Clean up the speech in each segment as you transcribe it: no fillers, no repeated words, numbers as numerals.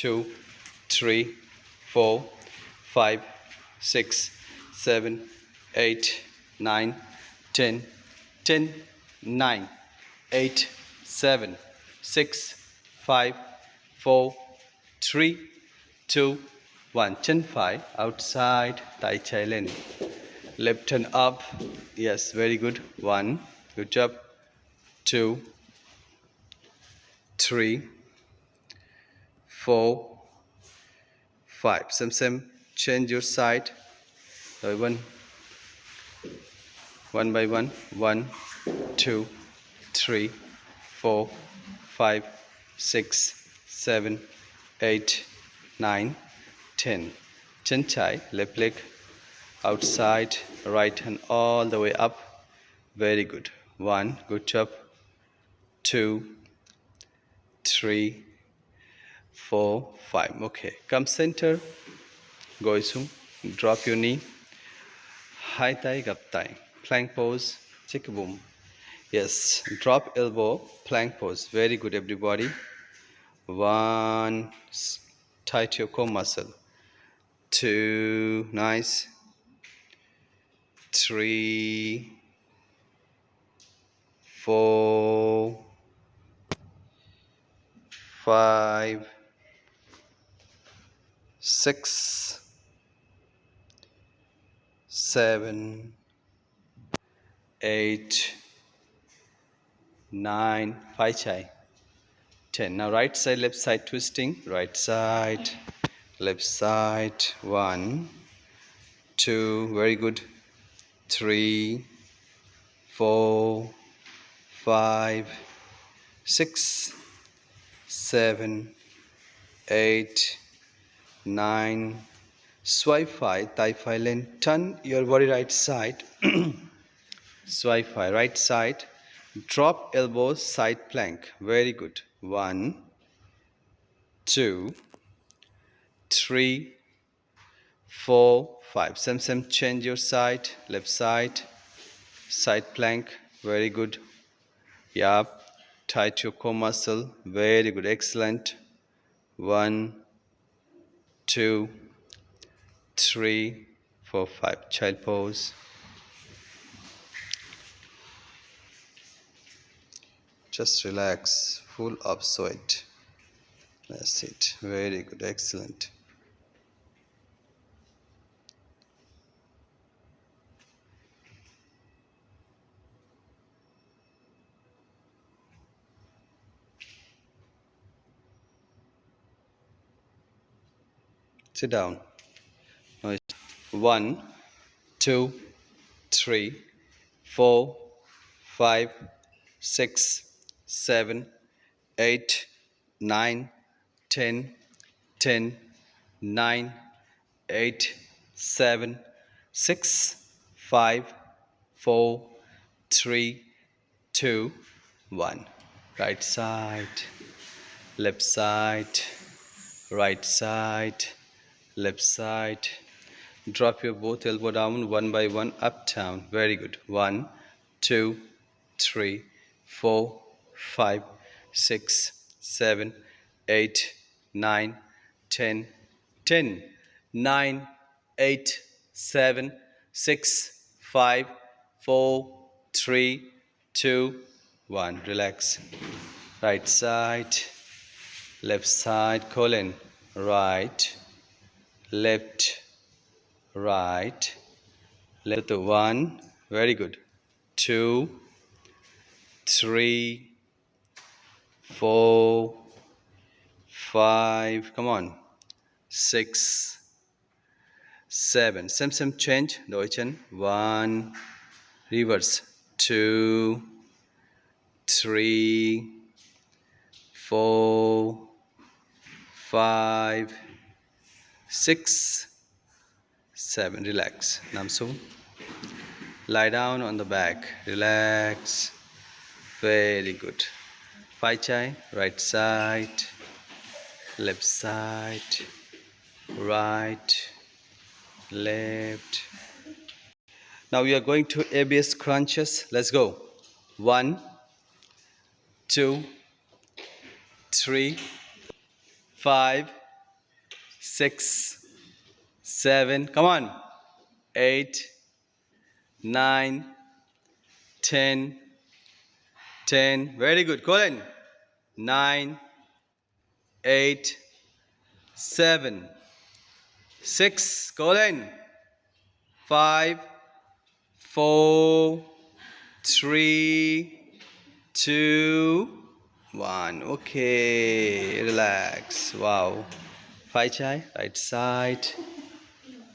2, 3, 4, 5, 6, 7, 8, 9, 10, 10, 9, 8, 7, 6, 5, 4, 3, 2, 1. Chin 5 outside, tai chi len. Left hand up. Yes, very good. 1. Good job. 2, 3, 4, 5. Same. Change your side. So one by one. 1, 2, 3, 4, 5, 6, 7, 8, 9, 10. Chin chai, left leg outside, right hand all the way up. Very good. 1, good job. 2, 3, 4, 5. Okay, come center. Go isum. Drop your knee. High thigh, gap thigh. Plank pose. Check boom. Yes, drop elbow, plank pose. Very good, everybody. 1, tight your core muscle. 2, nice. 3, 4, 5, 6, 7, 8, 9, 5 chai, 10. Now right side, left side twisting. Right side, left side. 1, 2, very good. 3, 4, 5, 6, 7, 8, 9. Swipe 5, thigh 5 length. Turn your body right side. Swipe 5, right side. Drop elbows, side plank. Very good. 1, 2, 3, 4, 5. Same. Change your side. Left side. Side plank. Very good. Yup. Tight your core muscle. Very good. Excellent. 1, 2, 3, 4, 5. Child pose. Just relax. Full of sweat. That's it. Very good. Excellent. Sit down. 1, 2, 3, 4, 5, 6, 7, 8, 9, 10, 10, 9, 8, 7, 6, 5, 4, 3, 2, 1. Right side, left side, right side, left side. Drop your both elbow down, 1 by 1, up, down. Very good. 1, 2, 3, 4, 5, 6, 7, 8, 9, 10, 10, 9, 8, 7, 6, 5, 4, 3, 2, 1. Relax. Right side, left side, colon. Right, left, right, left. 1, very good. 2, 3, 4, 5, come on, 6, 7. Same change. Deutschen. 1, reverse. 2, 3, 4, 5, 6, 7. Relax. Namsu. Lie down on the back. Relax. Very good. Pai chai. Right side, left side, right, left. Now we are going to ABS crunches. Let's go. 1, 2, 3, 5, 6, 7, come on, 8, 9, 10, 10, very good, Colin, 9, 8, 7, 6, Colin, 5, 4, 3, 2, 1. Okay, relax. Wow. Five chai, right side,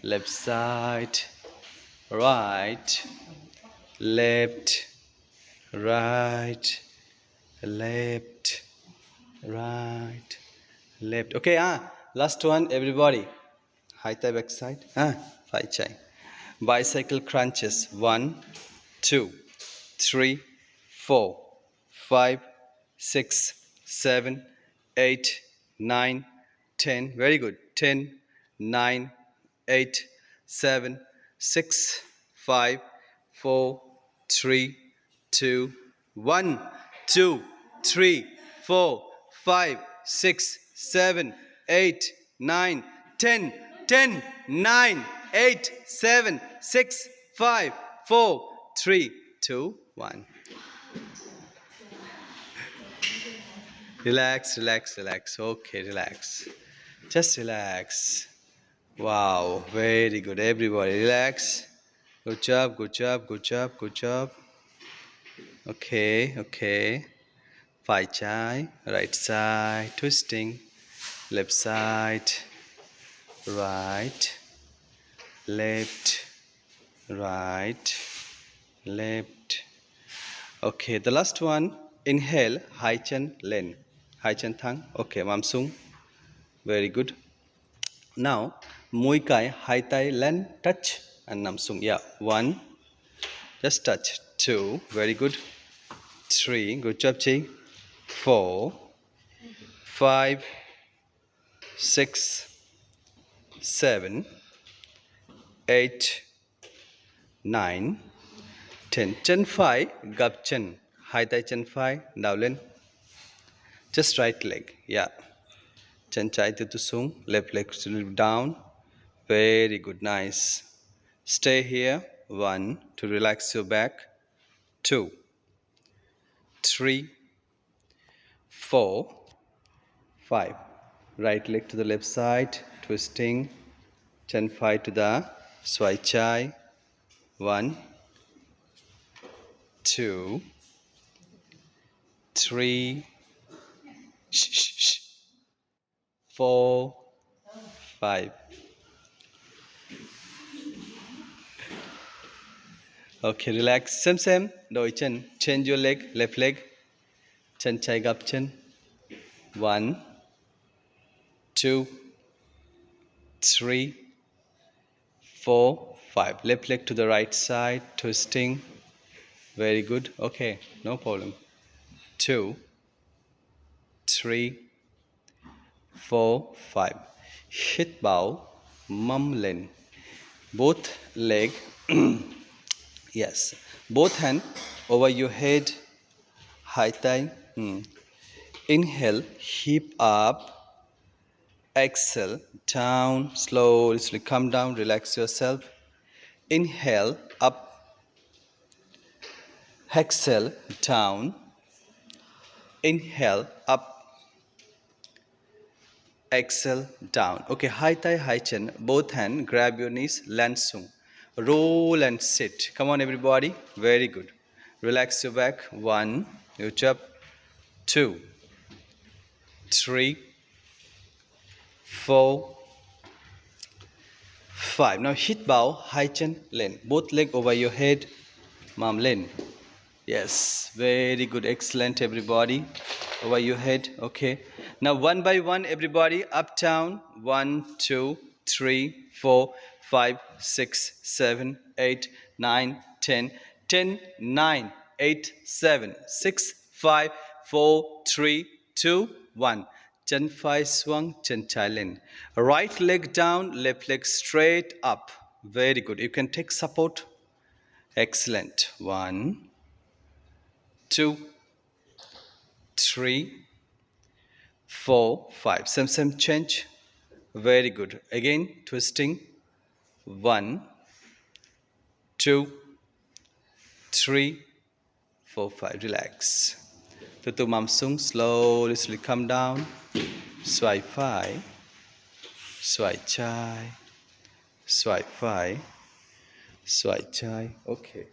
left side, right, left, right, left, right, left. Okay, last one, everybody. High thigh back side. Five chai. Bicycle crunches. 1, 2, 3, 4, 5, 6, 7, 8, 9, 10. Very good. 10, 9, 8, 7, 6, 5, 4, 3, 2, 1, 2, 3, 4, 5, 6, 7, 8, 9, 10, 10, 9, 8, 7, 6, 5, 4, 3, 2, 1. Relax, relax, relax. Okay, relax. Just relax. Wow, very good. Everybody, relax. Good job, good job, good job, good job. Okay, okay. Five chai, right side, twisting, left side, right, left, right, left. Okay, the last one. Inhale, high chin, len. High chin thang. Okay, mamsung. Very good. Now, Muay Kai, Hai Tai, Len, touch, and Namsung. Yeah, 1, just touch. 2, very good. 3, good job, Chi. 4, 5, 6, 7, 8, 9, 10. Chen 5, Gap Chen. Hai Tai Chen 5, now Len. Just right leg. Yeah. Chen Chai to Sung, left leg down. Very good, nice. Stay here. 1, to relax your back. 2, 3, 4, 5. Right leg to the left side, twisting. Chen 5 to the Swai Chai. 1, 2, 3, 4, 5. Okay, relax. Same, same. Doi Chen. Change your leg, left leg. Chen Chai Gap Chen. 1, 2, 3, 4, 5. Left leg to the right side, twisting. Very good. Okay, no problem. 2, 3, 4, 5. Hit bow, mum len. Both leg, yes. Both hand over your head, high thigh. Inhale, hip up. Exhale, down, slowly come down, relax yourself. Inhale, up. Exhale, down. Inhale, up. Exhale, down. Okay, high thigh, high chin. Both hand, grab your knees, land sung. Roll and sit. Come on, everybody. Very good. Relax your back. 1, reach up. 2, 3, 4, 5. Now hit bow, high chin, lean. Both leg over your head. Mom, lean. Yes, very good. Excellent, everybody. Over your head. Okay. Now one by one, everybody. Up, down. 1, 2, 3, 4, 5, 6, 7, 8, 9, 10. 10, 9, 8, 7, 6, 5, 4, 3, 2, 1. Chen 5 swung, Chen Chai. Right leg down, left leg straight up. Very good. You can take support. Excellent. 1, 2, 3, 4, 5. Same change. Very good. Again, twisting. 1, 2, 3, 4, 5. Relax. Tutup mamsung. Slowly come down. Swipe 5. Swipe chai. Swipe 5. Swipe chai. Okay.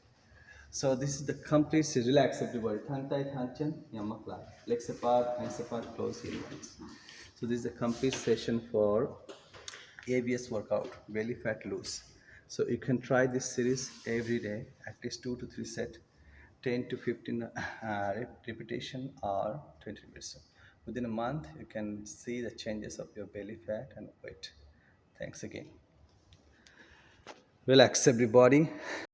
So this is the complete relax everybody. Thang tai thang chen yamakla. Legs apart, hands apart, close your eyes. So this is the complete session for ABS workout, belly fat loss. So you can try this series every day, at least 2 to 3 set, 10 to 15 repetition or 20 minutes. Within a month, you can see the changes of your belly fat and weight. Thanks again. Relax everybody.